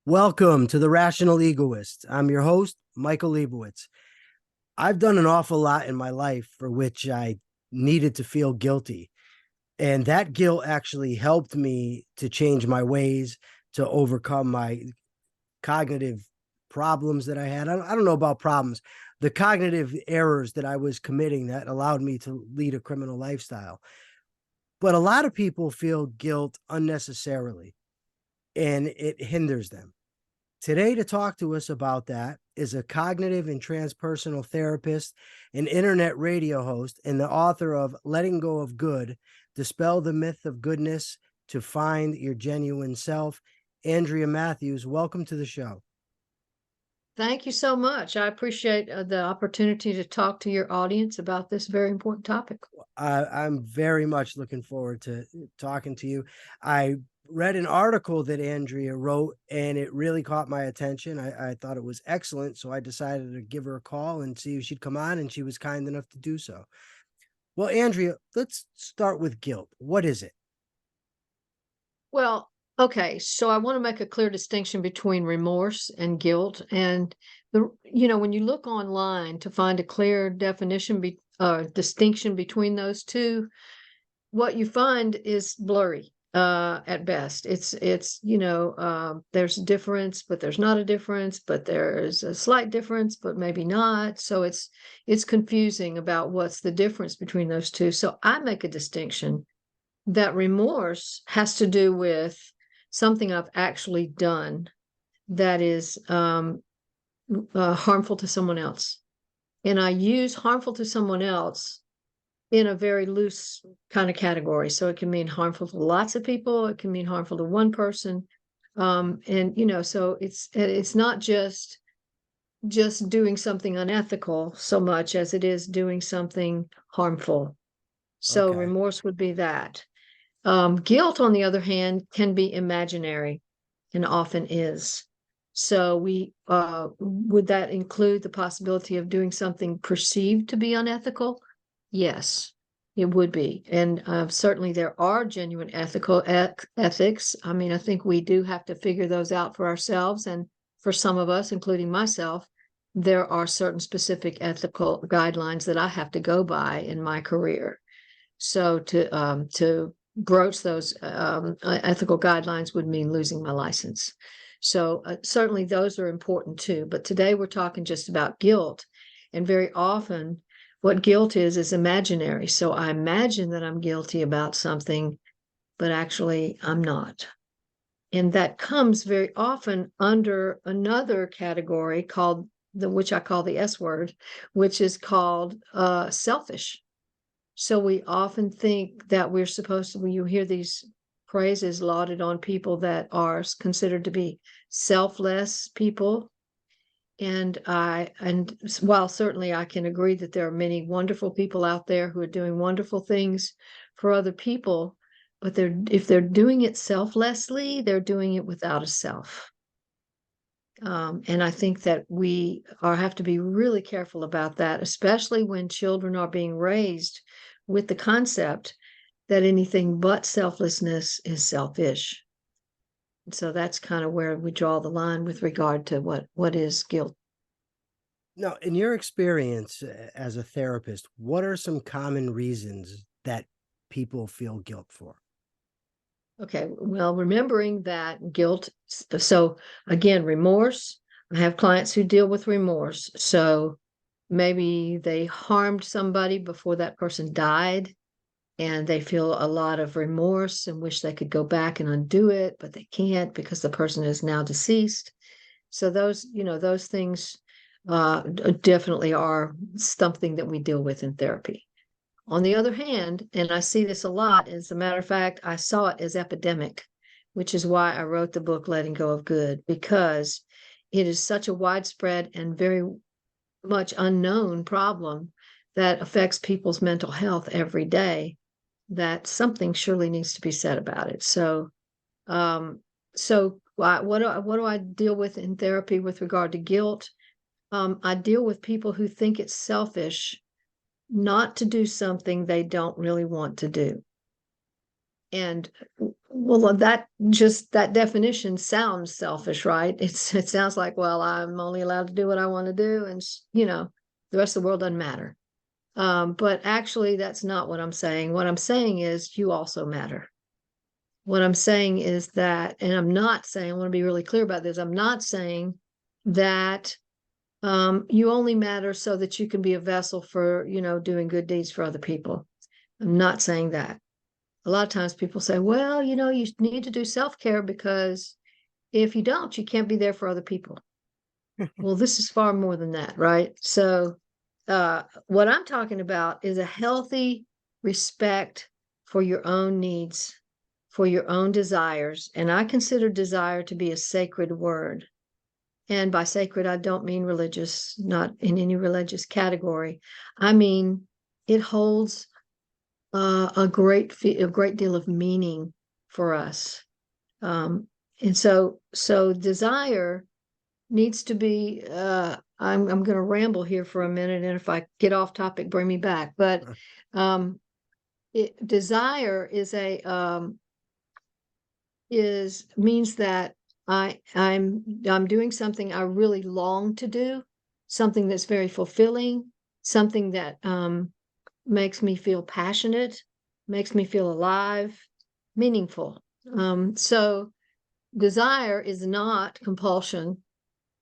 Welcome to the Rational Egoist. I'm your host, Michael Liebowitz. I've done an awful lot in my life for which I needed to feel guilty. And that guilt actually helped me to change my ways, to overcome my cognitive problems that I had. I don't know about problems, the cognitive errors that I was committing that allowed me to lead a criminal lifestyle. But a lot of people feel guilt unnecessarily, and it hinders them. Today, to talk to us about that is a cognitive and transpersonal therapist, an internet radio host, and the author of Letting Go of Good, Dispel the Myth of Goodness to Find Your Genuine Self. Andrea Mathews, welcome to the show. Thank you so much. I appreciate the opportunity to talk to your audience about this very important topic. I'm very much looking forward to talking to you. I read an article that Andrea wrote, and it really caught my attention. I thought it was excellent, so I decided to give her a call and see if she'd come on, and she was kind enough to do so. Well, Andrea, let's start with guilt. What is it? Well, okay, so I want to make a clear distinction between remorse and guilt. And when you look online to find a clear definition, distinction between those two, what you find is blurry at best. It's there's a difference, but there's not a difference, but there's a slight difference, but maybe not. So it's confusing about what's the difference between those two. So I make a distinction that remorse has to do with something I've actually done that is harmful to someone else. And I use harmful to someone else in a very loose kind of category. So it can mean harmful to lots of people. It can mean harmful to one person. So it's not just doing something unethical so much as it is doing something harmful. So Okay. remorse would be that. Guilt, on the other hand, can be imaginary and often is. So would that include the possibility of doing something perceived to be unethical? Yes, it would be. And certainly there are genuine ethical ethics. I mean, I think we do have to figure those out for ourselves. And for some of us, including myself, there are certain specific ethical guidelines that I have to go by in my career. So to broach those ethical guidelines would mean losing my license. So certainly those are important too. But today we're talking just about guilt. And very often what guilt is imaginary. So I imagine that I'm guilty about something, but actually I'm not. And that comes very often under another category called which I call the S word, which is called selfish. So we often think that we're supposed to, when you hear these praises lauded on people that are considered to be selfless people. And while certainly I can agree that there are many wonderful people out there who are doing wonderful things for other people, but if they're doing it selflessly, they're doing it without a self. And I think that we have to be really careful about that, especially when children are being raised with the concept that anything but selflessness is selfish. So that's kind of where we draw the line with regard to what is guilt. Now, in your experience as a therapist, what are some common reasons that people feel guilt for? Okay, well, remembering that guilt. So again, remorse. I have clients who deal with remorse. So maybe they harmed somebody before that person died, and they feel a lot of remorse and wish they could go back and undo it, but they can't because the person is now deceased. So those things definitely are something that we deal with in therapy. On the other hand, and I see this a lot, as a matter of fact, I saw it as epidemic, which is why I wrote the book, Letting Go of Good, because it is such a widespread and very much unknown problem that affects people's mental health every day, that something surely needs to be said about it. So, what do I deal with in therapy with regard to guilt? I deal with people who think it's selfish not to do something they don't really want to do. And well, that definition sounds selfish, right? It sounds like, well, I'm only allowed to do what I want to do, and the rest of the world doesn't matter. But actually, that's not what I'm saying. What I'm saying is you also matter. What I'm saying is that, and I'm not saying, I want to be really clear about this. I'm not saying that you only matter so that you can be a vessel for, doing good deeds for other people. I'm not saying that. A lot of times people say, well, you need to do self-care because if you don't, you can't be there for other people. Well, this is far more than that, right? So what I'm talking about is a healthy respect for your own needs, for your own desires. And I consider desire to be a sacred word. And by sacred, I don't mean religious, not in any religious category. I mean, it holds a great deal of meaning for us. And so desire needs to be, I'm going to ramble here for a minute, and if I get off topic, bring me back. But desire means that I'm doing something I really long to do, something that's very fulfilling, something that makes me feel passionate, makes me feel alive, meaningful. So desire is not compulsion.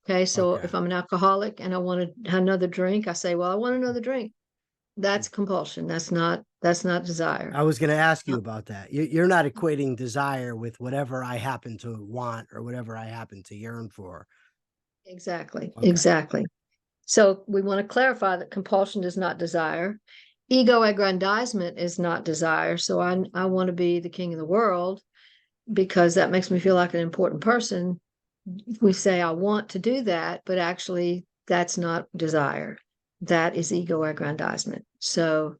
Okay, so Okay. if I'm an alcoholic and I want another drink, I say, well, I want another drink. That's compulsion. That's not desire. I was going to ask you Uh, about that. You're not equating desire with whatever I happen to want or whatever I happen to yearn for. Exactly, Okay. exactly. So we want to clarify that compulsion is not desire. Ego aggrandizement is not desire. So I want to be the king of the world because that makes me feel like an important person. We say I want to do that, but actually that's not desire. That is ego aggrandizement. So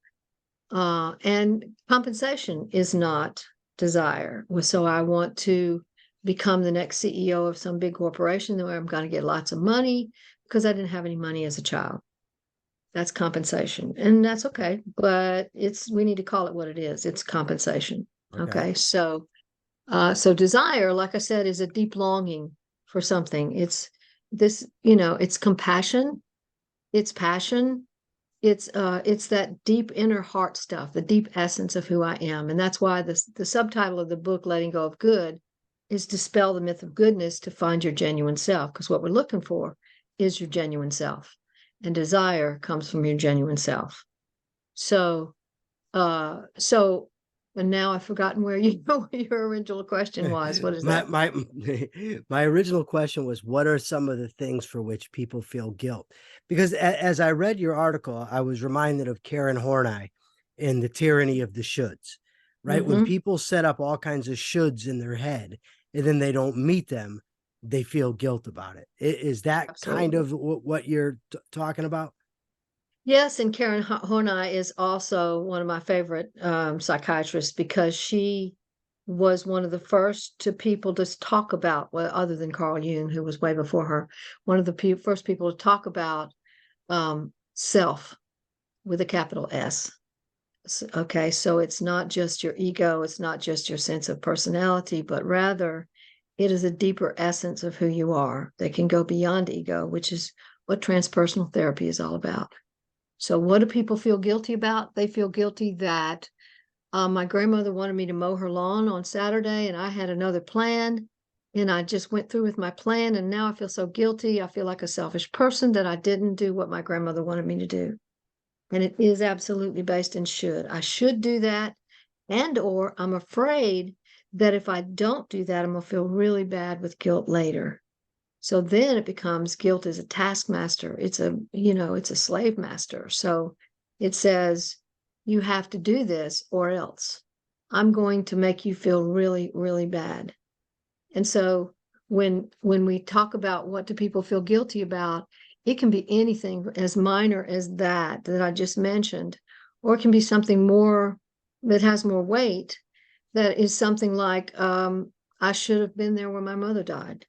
and compensation is not desire. So I want to become the next CEO of some big corporation where I'm going to get lots of money because I didn't have any money as a child. That's compensation, and that's okay. But we need to call it what it is. It's compensation. Okay. Okay, so desire, like I said, is a deep longing for something. It's it's compassion, it's passion, it's that deep inner heart stuff, the deep essence of who I am. And that's why the subtitle of the book, Letting Go of Good, is Dispel the Myth of Goodness to Find Your Genuine Self. Because what we're looking for is your genuine self. And desire comes from your genuine self. So so and now I've forgotten where your original question was. What is my that? my my original question was, what are some of the things for which people feel guilt? Because as I read your article, I was reminded of Karen Horney in The Tyranny of the Shoulds, right? When Mm-hmm. people set up all kinds of shoulds in their head and then they don't meet them, they feel guilt about it. Is that kind Absolutely. of what you're talking about? Yes, and Karen Horney is also one of my favorite psychiatrists because she was one of the first people to talk about, well, other than Carl Jung, who was way before her, one of the first people to talk about self with a capital S. Okay, so it's not just your ego, it's not just your sense of personality, but rather it is a deeper essence of who you are that can go beyond ego, which is what transpersonal therapy is all about. So what do people feel guilty about? They feel guilty that my grandmother wanted me to mow her lawn on Saturday and I had another plan and I just went through with my plan and now I feel so guilty. I feel like a selfish person that I didn't do what my grandmother wanted me to do. And it is absolutely based in should. I should do that, and or I'm afraid that if I don't do that, I'm gonna feel really bad with guilt later. So then it becomes guilt is a taskmaster. It's a slave master. So it says, you have to do this or else I'm going to make you feel really, really bad. And so when we talk about what do people feel guilty about, it can be anything as minor as that I just mentioned, or it can be something more that has more weight, that is something like I should have been there when my mother died.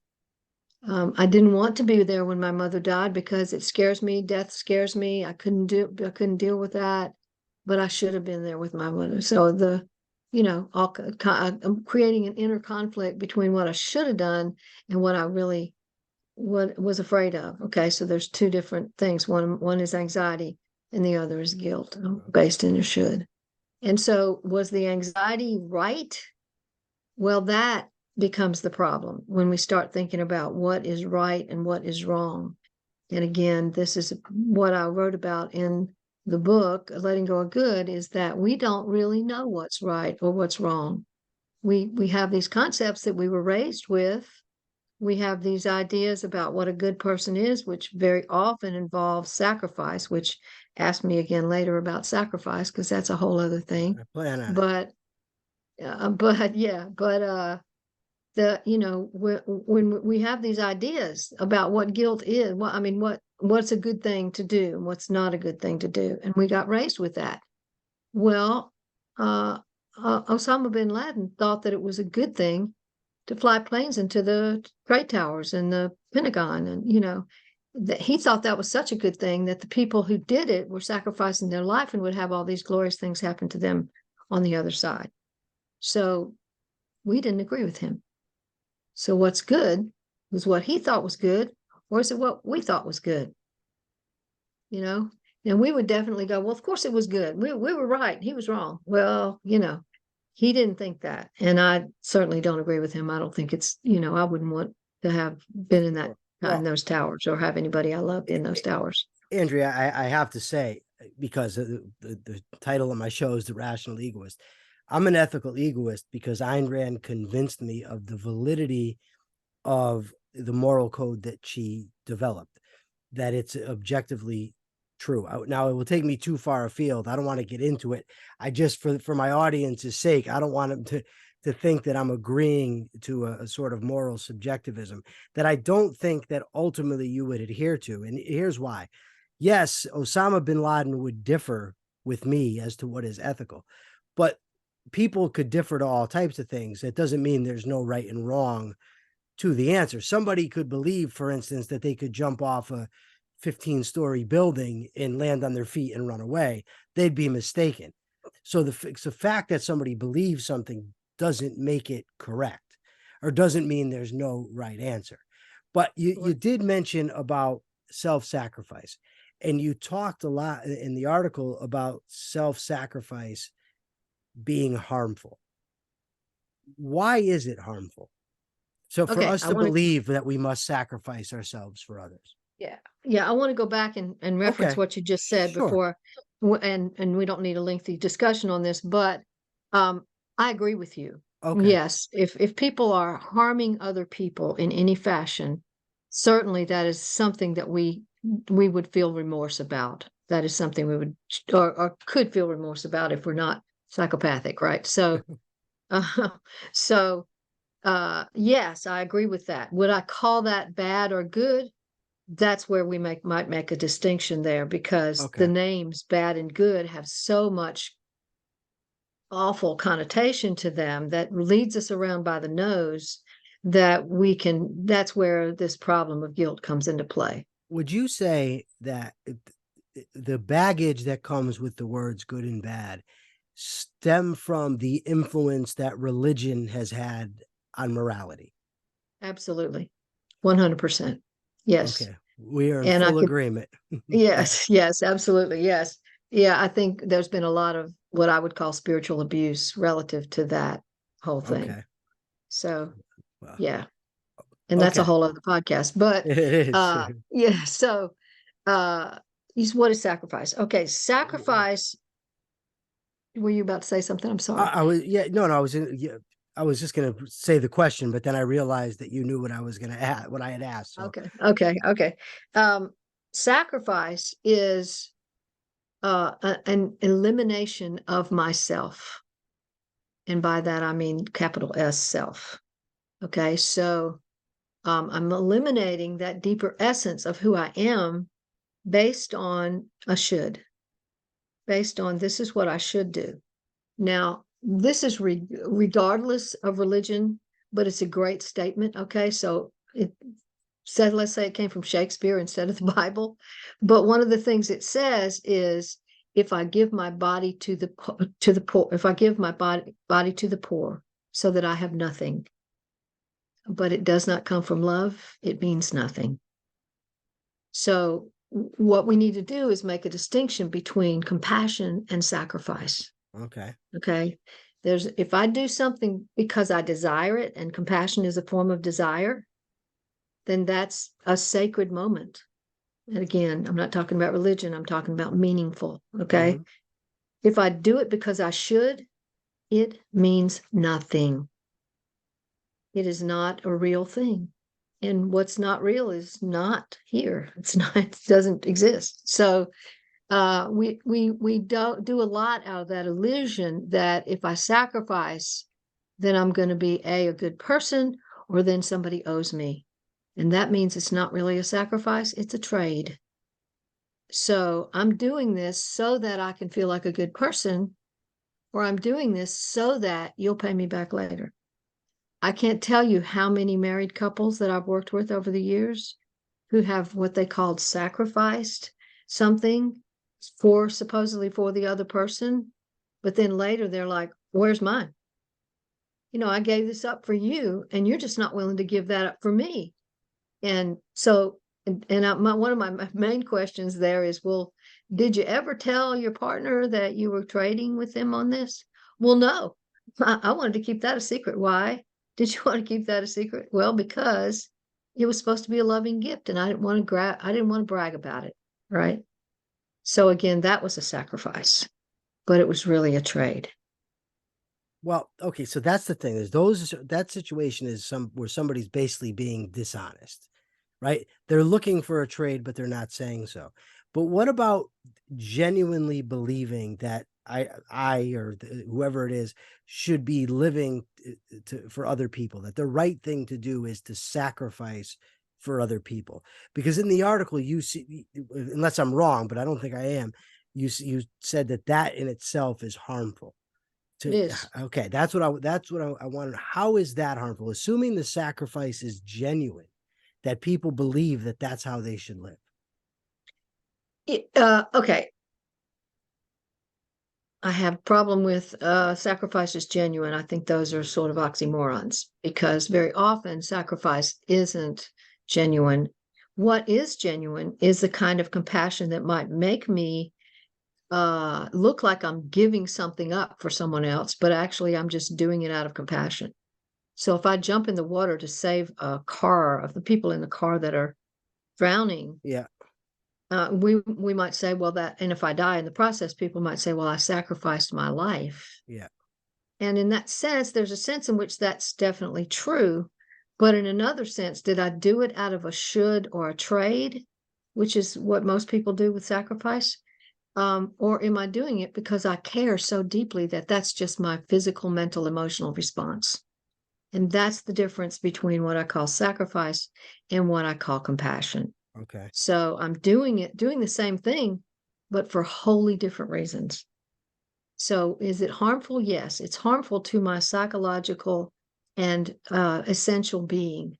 I didn't want to be there when my mother died because it scares me. Death scares me. I couldn't deal with that, but I should have been there with my mother. So I'm creating an inner conflict between what I should have done and what was afraid of. Okay, so there's two different things. One is anxiety, and the other is guilt, based in your should. And so, was the anxiety right? Well, that becomes the problem when we start thinking about what is right and what is wrong. And again, this is what I wrote about in the book, Letting Go of Good, is that we don't really know what's right or what's wrong. We have these concepts that we were raised with. We have these ideas about what a good person is, which very often involves sacrifice, which ask me again later about sacrifice, because that's a whole other thing. I plan on it. When we have these ideas about what guilt is, what's a good thing to do and what's not a good thing to do, and we got raised with that. Well, Osama bin Laden thought that it was a good thing to fly planes into the Trade Towers and the Pentagon, and that he thought that was such a good thing that the people who did it were sacrificing their life and would have all these glorious things happen to them on the other side. So we didn't agree with him. So what's good was what he thought was good, or is it what we thought was good? And we would definitely go, well, of course it was good. We were right. He was wrong. Well, he didn't think that. And I certainly don't agree with him. I don't think I wouldn't want to have been in those towers or have anybody I loved in those towers. Andrea, I have to say, because the title of my show is The Rational Egoist, I'm an ethical egoist because Ayn Rand convinced me of the validity of the moral code that she developed, that it's objectively true. Now, it will take me too far afield. I don't want to get into it. I just, for my audience's sake, I don't want them to think that I'm agreeing to a sort of moral subjectivism that I don't think that ultimately you would adhere to. And here's why. Yes, Osama bin Laden would differ with me as to what is ethical, but people could differ to all types of things. That doesn't mean there's no right and wrong to the answer. Somebody could believe, for instance, that they could jump off a 15-story building and land on their feet and run away. They'd be mistaken. So the fact that somebody believes something doesn't make it correct, or doesn't mean there's no right answer. But you did mention about self-sacrifice, and you talked a lot in the article about self-sacrifice being harmful. Why is it harmful? So for us to believe that we must sacrifice ourselves for others. Yeah. I want to go back and reference what you just said before, and we don't need a lengthy discussion on this, but I agree with you. Okay. Yes, if people are harming other people in any fashion, certainly that is something that we would feel remorse about. That is something we would or could feel remorse about if we're not psychopathic, right? So, yes, I agree with that. Would I call that bad or good? That's where we might make a distinction there, because the names bad and good have so much awful connotation to them that leads us around by the nose, that that's where this problem of guilt comes into play. Would you say that the baggage that comes with the words good and bad stem from the influence that religion has had on morality? Absolutely. 100%. Yes. Okay. We are in full agreement. Yes, absolutely. Yes. Yeah, I think there's been a lot of what I would call spiritual abuse relative to that whole thing. Okay. So, yeah. And that's a whole other podcast. But it is. Yeah, so what is sacrifice? Okay, sacrifice. Were you about to say something? I'm sorry. I was just going to say the question, but then I realized that you knew what I was going to add, what I had asked. So. Okay. Sacrifice is an elimination of myself. And by that, I mean capital S, self. Okay, so I'm eliminating that deeper essence of who I am based on a should, based on this is what I should do. Now, this is regardless of religion, but it's a great statement. Okay, so it said, let's say it came from Shakespeare instead of the Bible, but one of the things it says is if I give my body to the poor, if I give my body to the poor so that I have nothing, but it does not come from love, it means nothing. So what we need to do is make a distinction between compassion and sacrifice. Okay. Okay. If I do something because I desire it, and compassion is a form of desire, then that's a sacred moment. And again, I'm not talking about religion, I'm talking about meaningful. Okay. Mm-hmm. If I do it because I should, it means nothing. It is not a real thing. And what's not real is not here. It's not, it doesn't exist. So we don't do a lot out of that illusion that if I sacrifice, then I'm going to be a good person, or then somebody owes me. And that means it's not really a sacrifice, it's a trade. So I'm doing this so that I can feel like a good person, or I'm doing this so that you'll pay me back later. I can't tell you how many married couples that I've worked with over the years who have what they called sacrificed something for supposedly for the other person, but then later they're like, where's mine? I gave this up for you, and you're just not willing to give that up for me. And so, one of my main questions there is, well, did you ever tell your partner that you were trading with them on this? Well, no, I wanted to keep that a secret. Why did you want to keep that a secret? Well, because it was supposed to be a loving gift, and I didn't want to brag about it. Right. So again, that was a sacrifice, but it was really a trade. Well, okay, so that's the thing is that situation is where somebody's basically being dishonest, right? They're looking for a trade, but they're not saying so. But what about genuinely believing that I or whoever it is should be living for other people, that the right thing to do is to sacrifice for other people? Because in the article you see, unless I'm wrong, but I don't think I am, you said that in itself is harmful. It is. Okay, that's what I wanted. How is that harmful? Assuming the sacrifice is genuine, that people believe that that's how they should live. Okay. I have a problem with sacrifice is genuine. I think those are sort of oxymorons, because very often sacrifice isn't genuine. What is genuine is the kind of compassion that might make me look like I'm giving something up for someone else, but actually I'm just doing it out of compassion. So if I jump in the water to save a car of the people in the car that are drowning, Yeah, we might say, well, and if I die in the process, people might say, well, I sacrificed my life. yeah. And in that sense, there's a sense in which that's definitely true. But in another sense, did I do it out of a should or a trade, which is what most people do with sacrifice? Or am I doing it because I care so deeply that that's just my physical, mental, emotional response? And that's the difference between what I call sacrifice and what I call compassion. Okay. So I'm doing the same thing, but for wholly different reasons. So is it harmful? Yes, it's harmful to my psychological and essential being.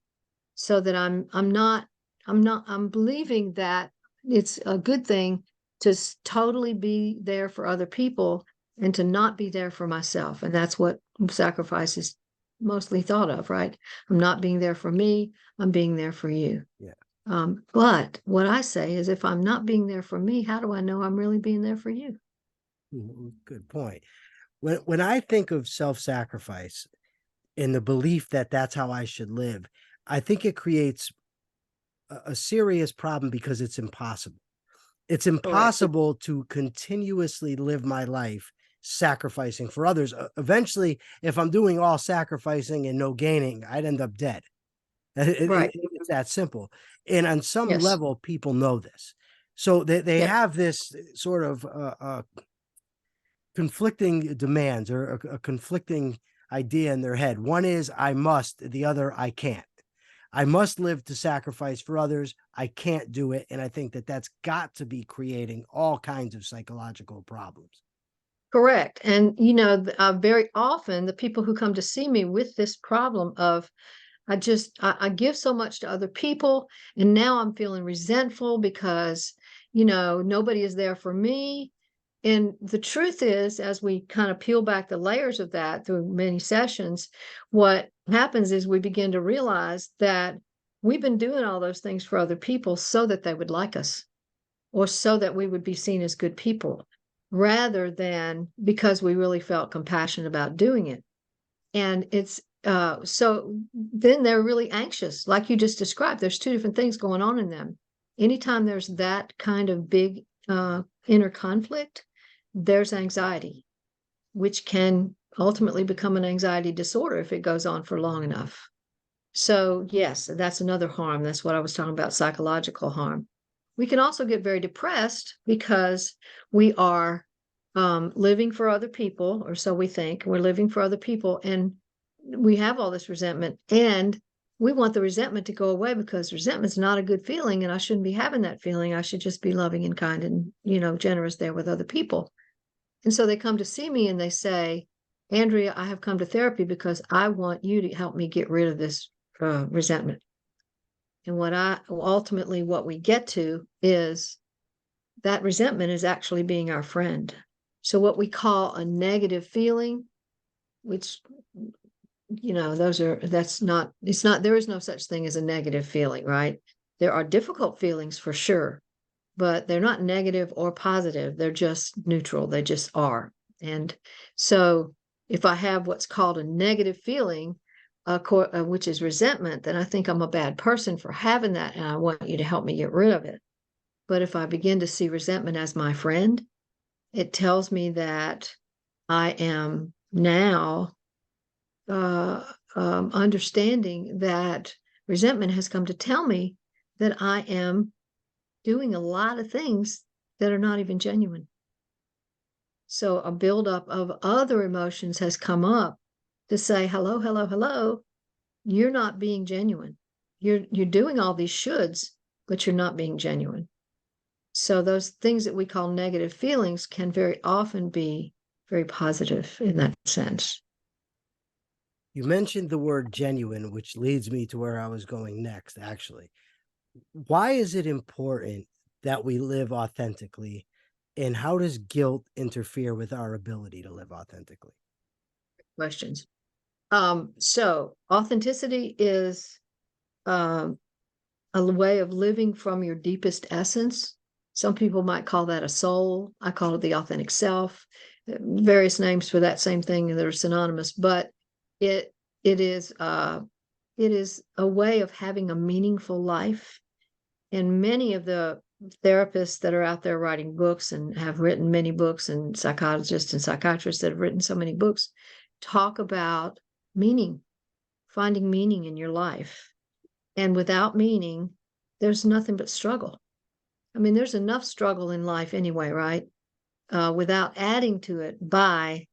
So that I'm believing that it's a good thing to totally be there for other people and to not be there for myself. And that's what sacrifice is mostly thought of, right? I'm not being there for me, I'm being there for you. Yeah. But what I say is, if I'm not being there for me, how do I know I'm really being there for you? Good point. When I think of self-sacrifice and the belief that that's how I should live, I think it creates a serious problem because it's impossible. It's Correct. impossible to continuously live my life sacrificing for others. Eventually, if I'm doing all sacrificing and no gaining, I'd end up dead. Right. It's that simple. And on some Yes. level, people know this. So they Yep. have this sort of conflicting demands, or a conflicting idea in their head. One is I must, the other I can't. I must live to sacrifice for others. I can't do it. And I think that that's got to be creating all kinds of psychological problems. Correct. And, very often the people who come to see me with this problem of, I give so much to other people, and now I'm feeling resentful because, nobody is there for me. And the truth is, as we kind of peel back the layers of that through many sessions, what happens is we begin to realize that we've been doing all those things for other people so that they would like us, or so that we would be seen as good people, rather than because we really felt compassion about doing it. And it's so then they're really anxious, like you just described. There's two different things going on in them. Anytime there's that kind of big inner conflict, there's anxiety, which can ultimately become an anxiety disorder if it goes on for long enough. So yes, that's another harm. That's what I was talking about, psychological harm. We can also get very depressed because we are living for other people, or so we think. We're living for other people, and we have all this resentment, and we want the resentment to go away because resentment's not a good feeling, and I shouldn't be having that feeling. I should just be loving and kind and, generous there with other people. And so they come to see me and they say, Andrea, I have come to therapy because I want you to help me get rid of this resentment. And what we get to is that resentment is actually being our friend. So what we call a negative feeling, which, there is no such thing as a negative feeling, right? There are difficult feelings for sure, but they're not negative or positive. They're just neutral. They just are. And so if I have what's called a negative feeling, which is resentment, then I think I'm a bad person for having that, and I want you to help me get rid of it. But if I begin to see resentment as my friend, it tells me that I am now understanding that resentment has come to tell me that I am doing a lot of things that are not even genuine. So a buildup of other emotions has come up to say, hello, hello, hello, you're not being genuine. You're doing all these shoulds, but you're not being genuine. So those things that we call negative feelings can very often be very positive in that sense. You mentioned the word genuine, which leads me to where I was going next, actually. Why is it important that we live authentically, and how does guilt interfere with our ability to live authentically? Questions. So authenticity is a way of living from your deepest essence. Some people might call that a soul. I call it the authentic self. Various names for that same thing that are synonymous, but it is a way of having a meaningful life. And many of the therapists that are out there writing books and have written many books, and psychologists and psychiatrists that have written so many books, talk about meaning, finding meaning in your life. And without meaning, there's nothing but struggle. I mean, there's enough struggle in life anyway, right? Without adding to it by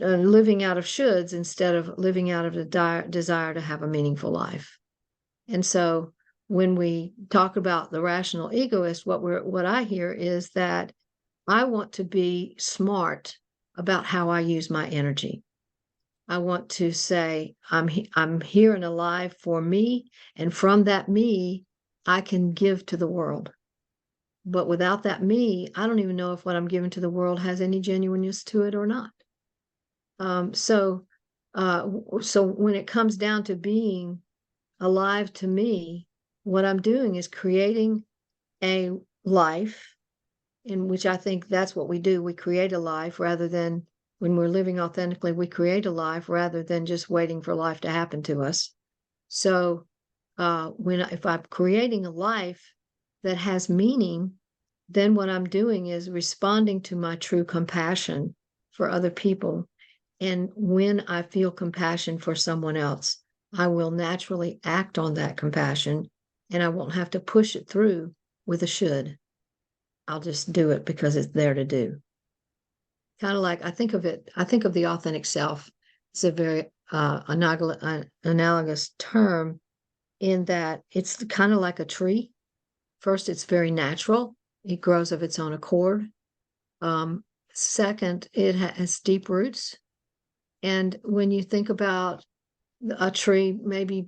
living out of shoulds instead of living out of the desire to have a meaningful life. And so when we talk about the rational egoist, what I hear is that I want to be smart about how I use my energy. I want to say I'm here and alive for me, and from that me, I can give to the world. But without that me, I don't even know if what I'm giving to the world has any genuineness to it or not. So when it comes down to being alive to me, what I'm doing is creating a life in which I think that's what we do. We create a life rather than, when we're living authentically, we create a life rather than just waiting for life to happen to us. So if I'm creating a life that has meaning, then what I'm doing is responding to my true compassion for other people. And when I feel compassion for someone else, I will naturally act on that compassion, and I won't have to push it through with a should. I'll just do it because it's there to do. Kind of like I think of the authentic self. It's a very analogous term in that it's kind of like a tree. First, it's very natural. It grows of its own accord. Second, it has deep roots. And when you think about a tree maybe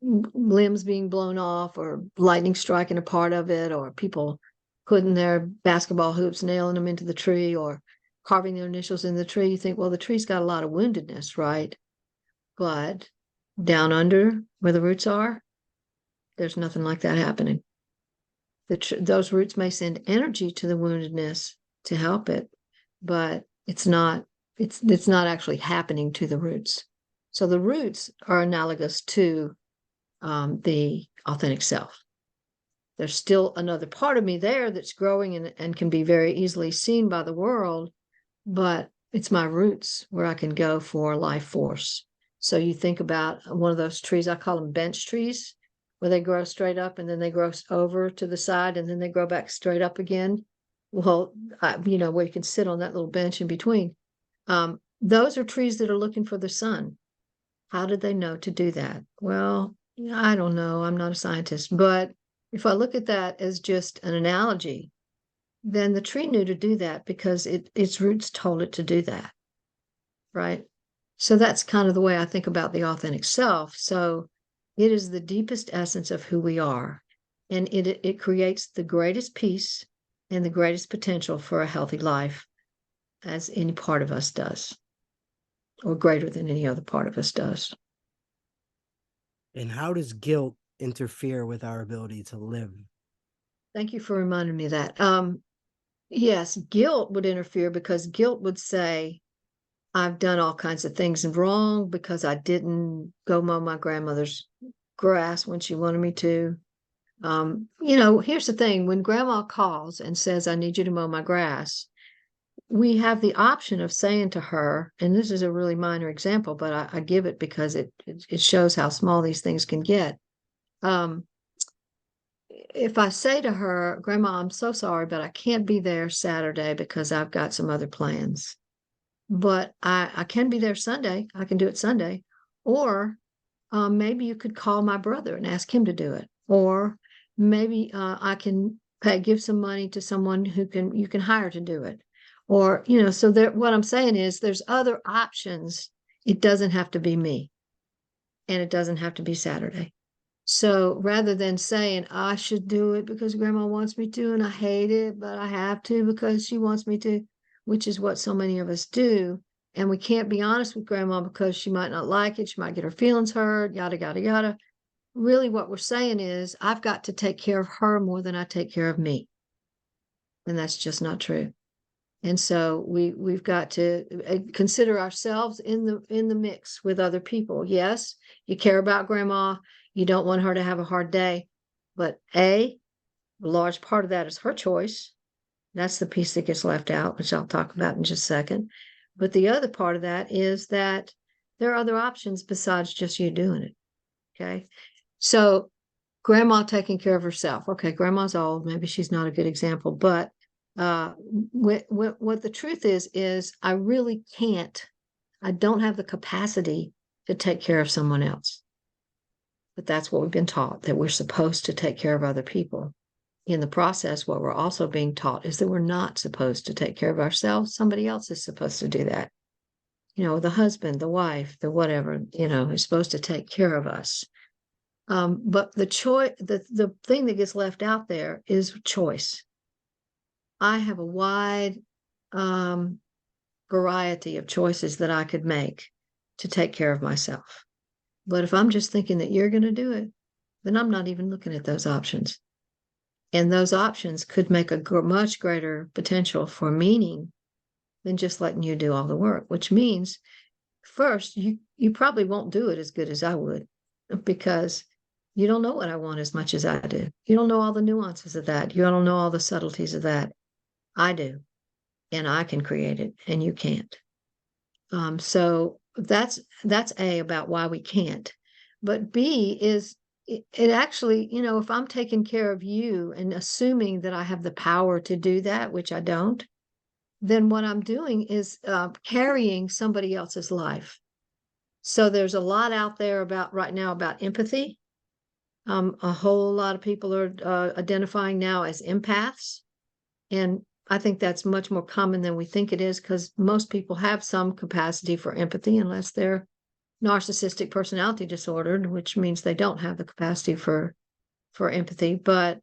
limbs being blown off, or lightning striking a part of it, or people putting their basketball hoops, nailing them into the tree, or carving their initials in the tree, you think, well, the tree's got a lot of woundedness, right? But down under where the roots are, there's nothing like that happening. Those roots may send energy to the woundedness to help it, but it's not actually happening to the roots. So the roots are analogous to the authentic self. There's still another part of me there that's growing and can be very easily seen by the world, but it's my roots where I can go for life force. So you think about one of those trees, I call them bench trees, where they grow straight up and then they grow over to the side and then they grow back straight up again. Well, where you can sit on that little bench in between. Those are trees that are looking for the sun. How did they know to do that? Well, I don't know. I'm not a scientist, but if I look at that as just an analogy, then the tree knew to do that because its roots told it to do that, right? So that's kind of the way I think about the authentic self. So it is the deepest essence of who we are, and it creates the greatest peace and the greatest potential for a healthy life, as any part of us does, or greater than any other part of us does. And how does guilt interfere with our ability to live? Thank you for reminding me of that. Yes, guilt would interfere because guilt would say, I've done all kinds of things wrong because I didn't go mow my grandmother's grass when she wanted me to. Here's the thing. When grandma calls and says, I need you to mow my grass, we have the option of saying to her, and this is a really minor example, but I give it because it shows how small these things can get. If I say to her, Grandma, I'm so sorry, but I can't be there Saturday because I've got some other plans. But I can be there Sunday. I can do it Sunday. Or maybe you could call my brother and ask him to do it. Or maybe I can give some money to someone who you can hire to do it. Or, so what I'm saying is there's other options. It doesn't have to be me. And it doesn't have to be Saturday. So rather than saying, I should do it because grandma wants me to, and I hate it, but I have to because she wants me to, which is what so many of us do. And we can't be honest with grandma because she might not like it. She might get her feelings hurt, yada, yada, yada. Really what we're saying is I've got to take care of her more than I take care of me. And that's just not true. And so we've got to consider ourselves in the mix with other people. Yes, you care about grandma. You don't want her to have a hard day, but a large part of that is her choice. That's the piece that gets left out, which I'll talk about in just a second. But the other part of that is that there are other options besides just you doing it. Okay. So grandma taking care of herself. Okay. Grandma's old. Maybe she's not a good example, but what the truth is I really can't, I don't have the capacity to take care of someone else. But that's what we've been taught, that we're supposed to take care of other people. In the process, what we're also being taught is that we're not supposed to take care of ourselves. Somebody else is supposed to do that. The husband, the wife, the whatever, is supposed to take care of us. But the thing that gets left out there is choice. I have a wide variety of choices that I could make to take care of myself. But if I'm just thinking that you're going to do it, then I'm not even looking at those options. And those options could make a much greater potential for meaning than just letting you do all the work, which means first, you probably won't do it as good as I would because you don't know what I want as much as I do. You don't know all the nuances of that. You don't know all the subtleties of that. I do. And I can create it and you can't. So that's A, about why we can't. But B is it actually, if I'm taking care of you and assuming that I have the power to do that, which I don't, then what I'm doing is carrying somebody else's life. So there's a lot out there right now about empathy. A whole lot of people are identifying now as empaths. And I think that's much more common than we think it is because most people have some capacity for empathy unless they're narcissistic personality disordered, which means they don't have the capacity for empathy. But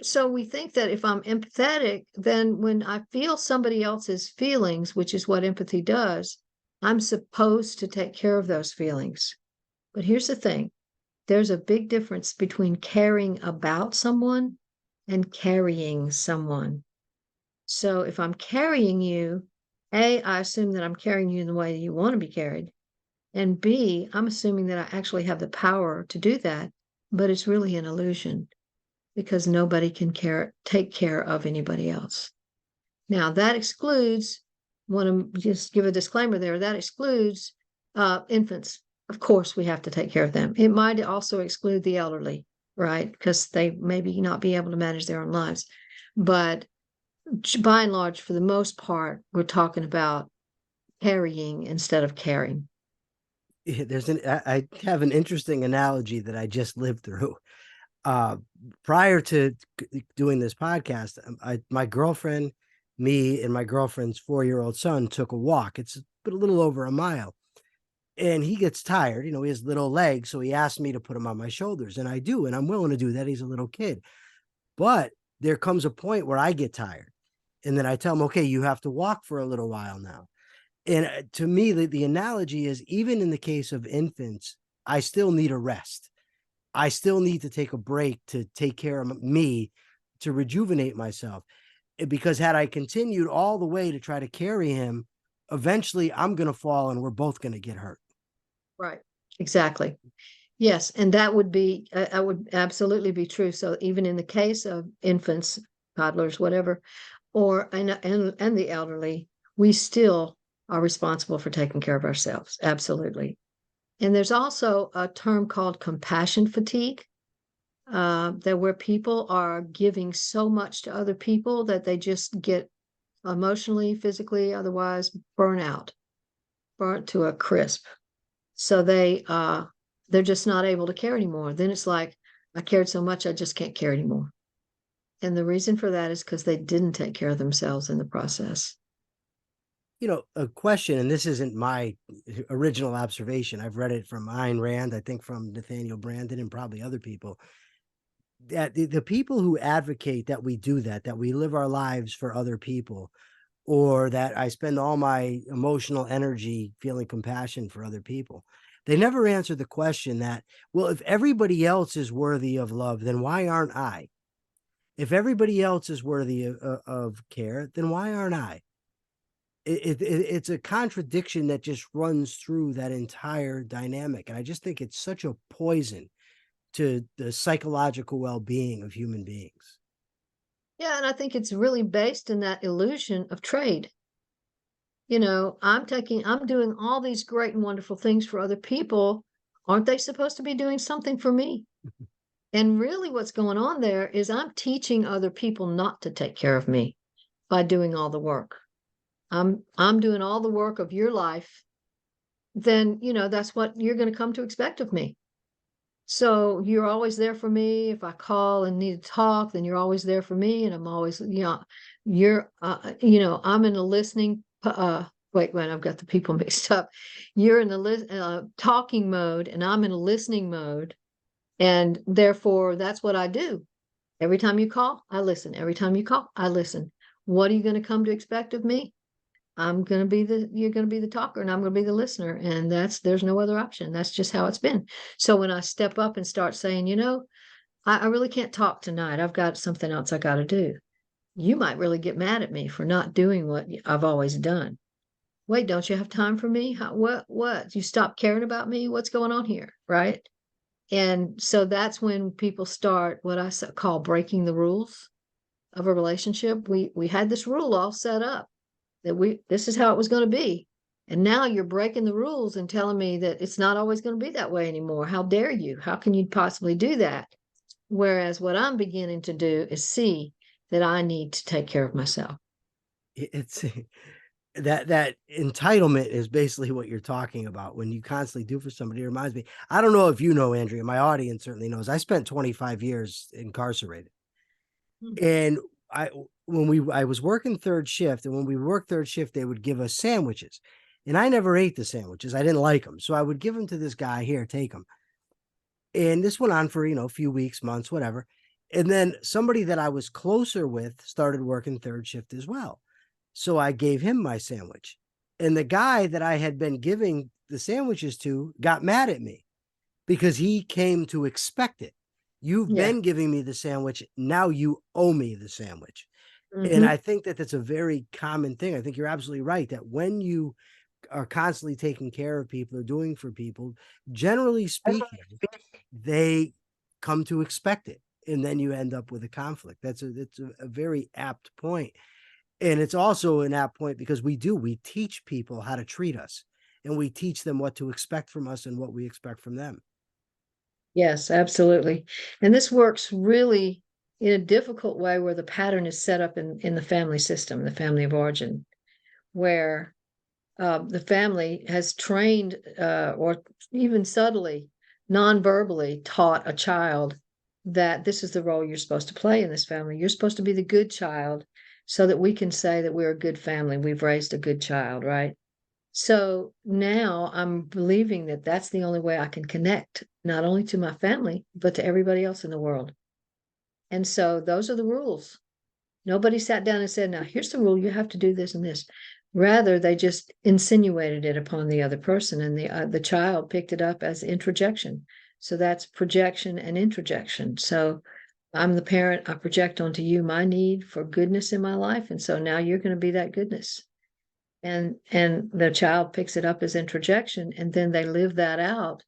So we think that if I'm empathetic, then when I feel somebody else's feelings, which is what empathy does, I'm supposed to take care of those feelings. But here's the thing, there's a big difference between caring about someone and carrying someone. So if I'm carrying you, A, I assume that I'm carrying you in the way that you want to be carried. And B, I'm assuming that I actually have the power to do that, but it's really an illusion because nobody can take care of anybody else. Now that excludes, want to just give a disclaimer there, that excludes infants. Of course, we have to take care of them. It might also exclude the elderly, right? Because they maybe not be able to manage their own lives. But by and large, for the most part, we're talking about carrying instead of caring. I have an interesting analogy that I just lived through. Prior to doing this podcast, my girlfriend, me, and my girlfriend's 4-year-old son took a walk. It's a little over a mile. And he gets tired. He has little legs. So he asked me to put him on my shoulders. And I do. And I'm willing to do that. He's a little kid. But there comes a point where I get tired. And then I tell him, okay, you have to walk for a little while now. And to me, the analogy is, even in the case of infants, I still need a rest. I still need to take a break to take care of me, to rejuvenate myself. Because had I continued all the way to try to carry him, eventually I'm going to fall and we're both going to get hurt. Right. Exactly. Yes. And that would absolutely be true. So even in the case of infants, toddlers, whatever, or and the elderly, we still are responsible for taking care of ourselves. Absolutely. And there's also a term called compassion fatigue, that where people are giving so much to other people that they just get emotionally, physically, otherwise burnt to a crisp. So they're just not able to care anymore. Then it's like, I cared so much, I just can't care anymore. And the reason for that is because they didn't take care of themselves in the process. A question, and this isn't my original observation. I've read it from Ayn Rand, I think from Nathaniel Branden, and probably other people. That the people who advocate that we do that we live our lives for other people, or that I spend all my emotional energy feeling compassion for other people, they never answer the question that, well, if everybody else is worthy of love, then why aren't I? If everybody else is worthy of care, then why aren't I? It's a contradiction that just runs through that entire dynamic. And I just think it's such a poison to the psychological well-being of human beings. Yeah, and I think it's really based in that illusion of trade. I'm doing all these great and wonderful things for other people. Aren't they supposed to be doing something for me? And really what's going on there is I'm teaching other people not to take care of me by doing all the work. I'm doing all the work of your life. Then, that's what you're going to come to expect of me. So you're always there for me. If I call and need to talk, then you're always there for me. And I'm always, I'm in a listening, wait, I've got the people mixed up. You're in the talking mode and I'm in a listening mode. And therefore that's what I do. Every time you call, I listen. Every time you call, I listen. What are you going to come to expect of me? You're going to be the talker and I'm going to be the listener. And there's no other option. That's just how it's been. So when I step up and start saying, I really can't talk tonight. I've got something else I got to do. You might really get mad at me for not doing what I've always done. Wait, don't you have time for me? What? You stop caring about me? What's going on here? Right. And so that's when people start what I call breaking the rules of a relationship. We had this rule all set up that this is how it was going to be. And now you're breaking the rules and telling me that it's not always going to be that way anymore. How dare you? How can you possibly do that? Whereas what I'm beginning to do is see that I need to take care of myself. It's that entitlement is basically what you're talking about when you constantly do for somebody. It reminds me, I don't know if you know, Andrea, my audience certainly knows, I spent 25 years incarcerated. And I was working third shift, and when we worked third shift, they would give us sandwiches, and I never ate the sandwiches. I didn't like them, so I would give them to this guy. Here, take them. And this went on for a few weeks, months, whatever. And then somebody that I was closer with started working third shift as well. So I gave him my sandwich. And the guy that I had been giving the sandwiches to got mad at me because he came to expect it. You've Yeah. been giving me the sandwich. Now you owe me the sandwich. And Hmm. I think that that's a very common thing. I think you're absolutely right that when you are constantly taking care of people or doing for people, generally speaking, they come to expect it. And then you end up with a conflict. That's a very apt point. And it's also an apt point because we teach people how to treat us and we teach them what to expect from us and what we expect from them. Yes, absolutely. And this works really in a difficult way where the pattern is set up in the family system, the family of origin, where the family has trained or even subtly, non-verbally taught a child that this is the role you're supposed to play in this family. You're supposed to be the good child so that we can say that we're a good family. We've raised a good child, right? So now I'm believing that that's the only way I can connect, not only to my family, but to everybody else in the world. And so those are the rules. Nobody sat down and said, now here's the rule, you have to do this and this. Rather, they just insinuated it upon the other person, and the child picked it up as introjection. So that's projection and introjection. So I'm the parent, I project onto you my need for goodness in my life. And so now you're going to be that goodness. And the child picks it up as introjection, and then they live that out.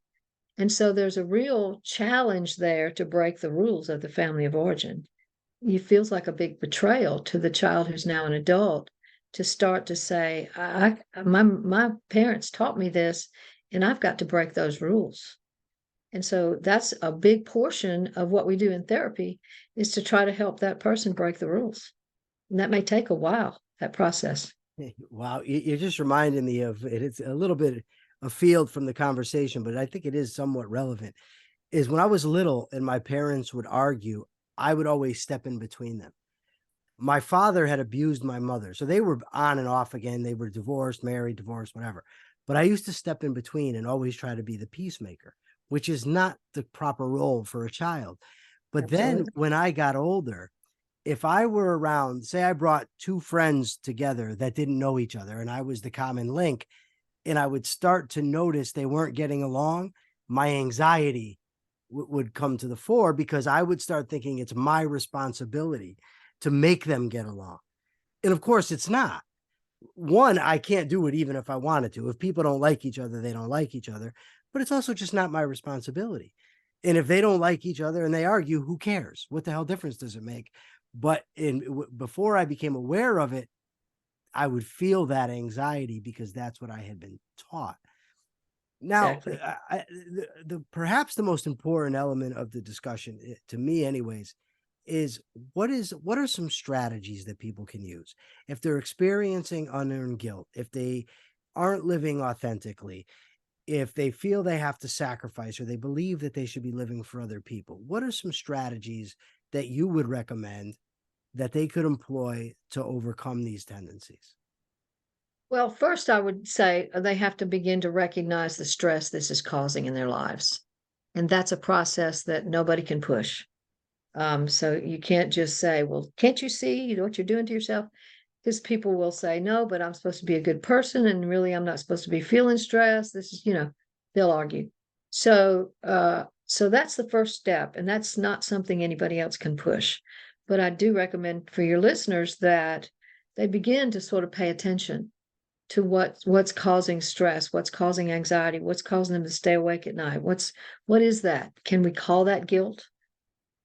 And so there's a real challenge there to break the rules of the family of origin. It feels like a big betrayal to the child who's now an adult to start to say, my parents taught me this, and I've got to break those rules. And so that's a big portion of what we do in therapy, is to try to help that person break the rules. And that may take a while, that process. Wow, you just reminded me of it. It's a little bit afield from the conversation, but I think it is somewhat relevant. Is when I was little and my parents would argue, I would always step in between them. My father had abused my mother, so they were on and off again. They were divorced, married, divorced, whatever. But I used to step in between and always try to be the peacemaker, which is not the proper role for a child. But then Absolutely. when I got older, if I were around, say I brought two friends together that didn't know each other and I was the common link, and I would start to notice they weren't getting along, my anxiety would come to the fore because I would start thinking it's my responsibility to make them get along. And of course, it's not. One, I can't do it even if I wanted to. If people don't like each other, they don't like each other. But it's also just not my responsibility. And if they don't like each other and they argue, who cares? What the hell difference does it make? But before I became aware of it, I would feel that anxiety because that's what I had been taught. Now, Exactly. the perhaps the most important element of the discussion, to me, anyways, is what are some strategies that people can use if they're experiencing unearned guilt, if they aren't living authentically, if they feel they have to sacrifice or they believe that they should be living for other people. What are some strategies that you would recommend that they could employ to overcome these tendencies? Well, first, I would say they have to begin to recognize the stress this is causing in their lives. And that's a process that nobody can push. So you can't just say, well, can't you see what you're doing to yourself? Because people will say, no, but I'm supposed to be a good person. And really, I'm not supposed to be feeling stressed. This is, they'll argue. So that's the first step. And that's not something anybody else can push. But I do recommend for your listeners that they begin to sort of pay attention to what's causing stress, what's causing anxiety, what's causing them to stay awake at night. What is that? Can we call that guilt?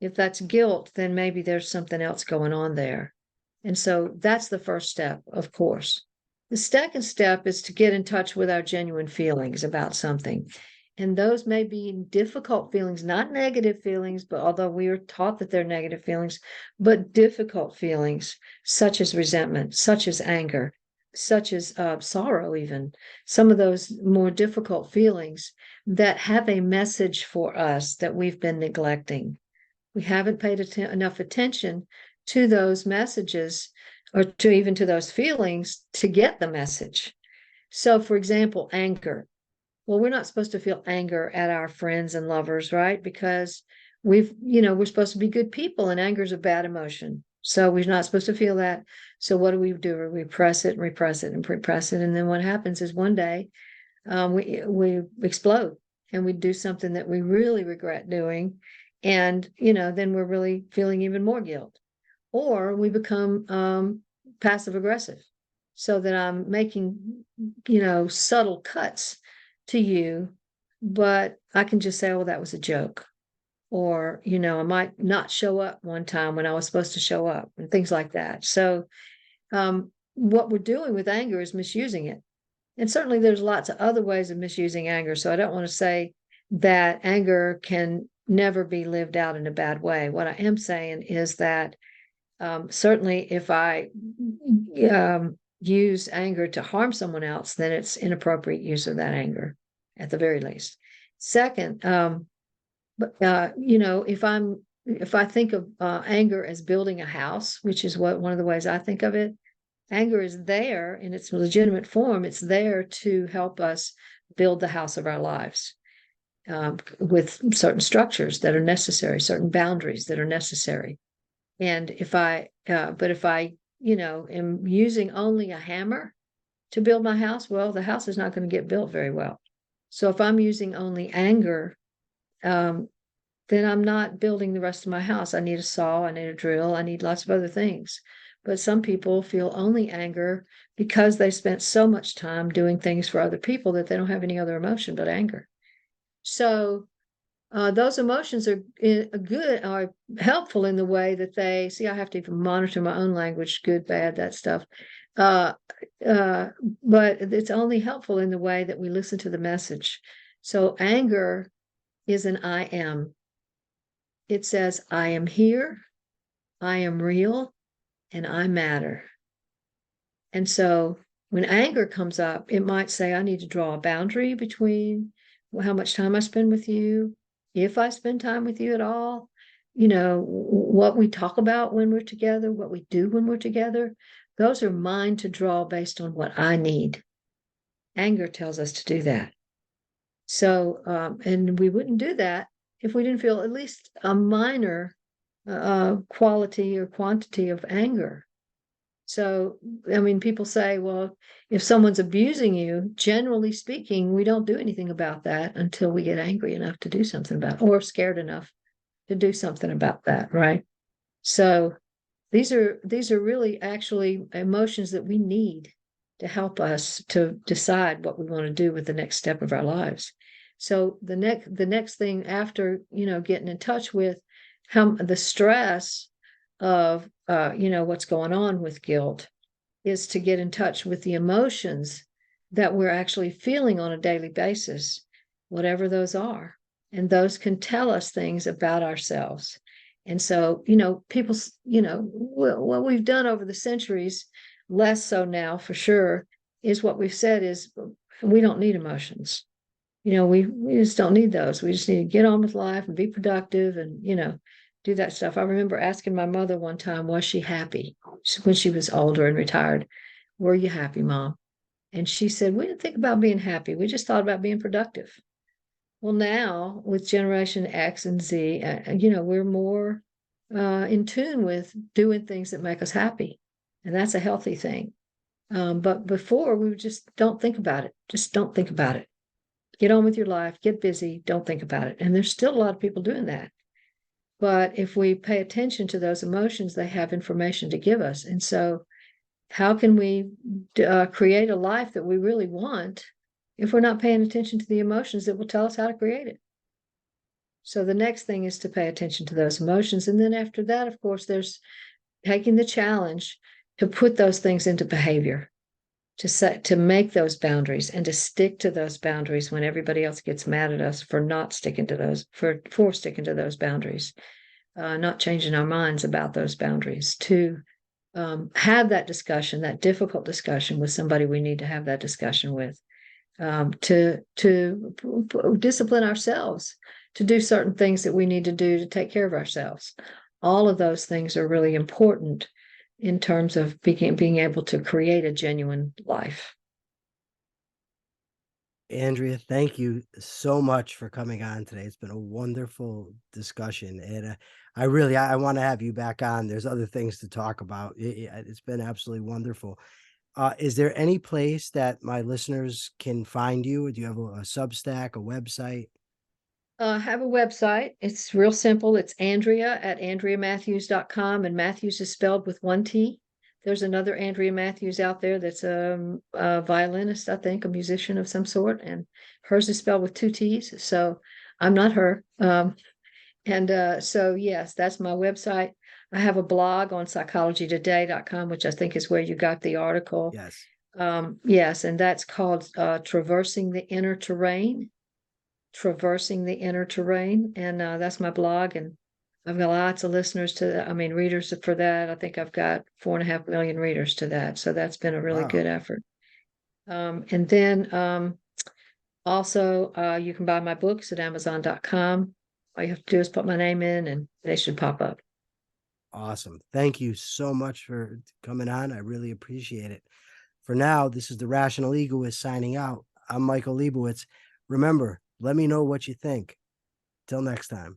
If that's guilt, then maybe there's something else going on there. And so that's the first step, of course. The second step is to get in touch with our genuine feelings about something. And those may be difficult feelings, not negative feelings, but although we are taught that they're negative feelings, but difficult feelings, such as resentment, such as anger, such as sorrow, even some of those more difficult feelings that have a message for us that we've been neglecting. We haven't paid enough attention to those messages or to even to those feelings to get the message. So, for example, anger. Well, we're not supposed to feel anger at our friends and lovers, right? Because we're supposed to be good people, and anger is a bad emotion. So we're not supposed to feel that. So what do? We repress it and repress it and repress it. And then what happens is one day we explode and we do something that we really regret doing. And, then we're really feeling even more guilt. Or we become passive aggressive, so that I'm making, subtle cuts to you, but I can just say, oh, that was a joke. Or, I might not show up one time when I was supposed to show up, and things like that. So what we're doing with anger is misusing it. And certainly there's lots of other ways of misusing anger. So I don't want to say that anger can never be lived out in a bad way. What I am saying is that certainly if I use anger to harm someone else, then it's inappropriate use of that anger, at the very least. Second, if I think of anger as building a house, which is one of the ways I think of it, anger is there in its legitimate form. It's there to help us build the house of our lives with certain structures that are necessary, certain boundaries that are necessary. And if I am using only a hammer to build my house, well, the house is not going to get built very well. So if I'm using only anger, then I'm not building the rest of my house. I need a saw, I need a drill, I need lots of other things. But some people feel only anger because they spent so much time doing things for other people that they don't have any other emotion but anger. So those emotions are are helpful in the way that they see. I have to even monitor my own language, good, bad, that stuff. But it's only helpful in the way that we listen to the message. So anger is an I am. It says, I am here, I am real, and I matter. And so when anger comes up, it might say, I need to draw a boundary between how much time I spend with you, if I spend time with you at all, what we talk about when we're together, what we do when we're together. Those are mine to draw based on what I need. Anger tells us to do that. So, and we wouldn't do that if we didn't feel at least a minor quality or quantity of anger. So, I mean, people say, well, if someone's abusing you, generally speaking, we don't do anything about that until we get angry enough to do something about it, or scared enough to do something about that, right? So these are really actually emotions that we need to help us to decide what we want to do with the next step of our lives. So the next thing after, getting in touch with how the stress of what's going on with guilt is to get in touch with the emotions that we're actually feeling on a daily basis, whatever those are. And those can tell us things about ourselves. And so, people, what we've done over the centuries, less so now for sure, is what we've said is we don't need emotions. We just don't need those. We just need to get on with life and be productive and, do that stuff. I remember asking my mother one time, was she happy when she was older and retired? Were you happy, Mom? And she said, we didn't think about being happy. We just thought about being productive. Well, now with Generation X and Z, we're more in tune with doing things that make us happy. And that's a healthy thing. But before, we just don't think about it. Just don't think about it. Get on with your life, get busy, don't think about it. And there's still a lot of people doing that. But if we pay attention to those emotions, they have information to give us. And so how can we create a life that we really want if we're not paying attention to the emotions that will tell us how to create it? So the next thing is to pay attention to those emotions. And then after that, of course, there's taking the challenge to put those things into behavior, to make those boundaries and to stick to those boundaries when everybody else gets mad at us for not sticking to those, for sticking to those boundaries, not changing our minds about those boundaries, to have that discussion, that difficult discussion with somebody we need to have that discussion with, to discipline ourselves, to do certain things that we need to do to take care of ourselves. All of those things are really important in terms of being able to create a genuine life. Andrea, thank you so much for coming on today. It's been a wonderful discussion, and I want to have you back on. There's other things to talk about. It's been absolutely wonderful. Is there any place that my listeners can find you? Do you have a Substack, a website? I have a website. It's real simple. It's Andrea at AndreaMathews.com, and Matthews is spelled with one T. There's another Andrea Mathews out there that's a violinist, I think, a musician of some sort, and hers is spelled with two T's. So I'm not her. So yes, that's my website. I have a blog on psychologytoday.com, which I think is where you got the article. Yes. Yes, and that's called Traversing the Inner Terrain. Traversing the Inner Terrain. And that's my blog. And I've got lots of listeners readers for that. I think I've got 4.5 million readers to that. So that's been a really Wow. good effort. And then also, you can buy my books at Amazon.com. All you have to do is put my name in and they should pop up. Awesome. Thank you so much for coming on. I really appreciate it. For now, this is the Rational Egoist signing out. I'm Michael Liebowitz. Remember, let me know what you think. Till next time.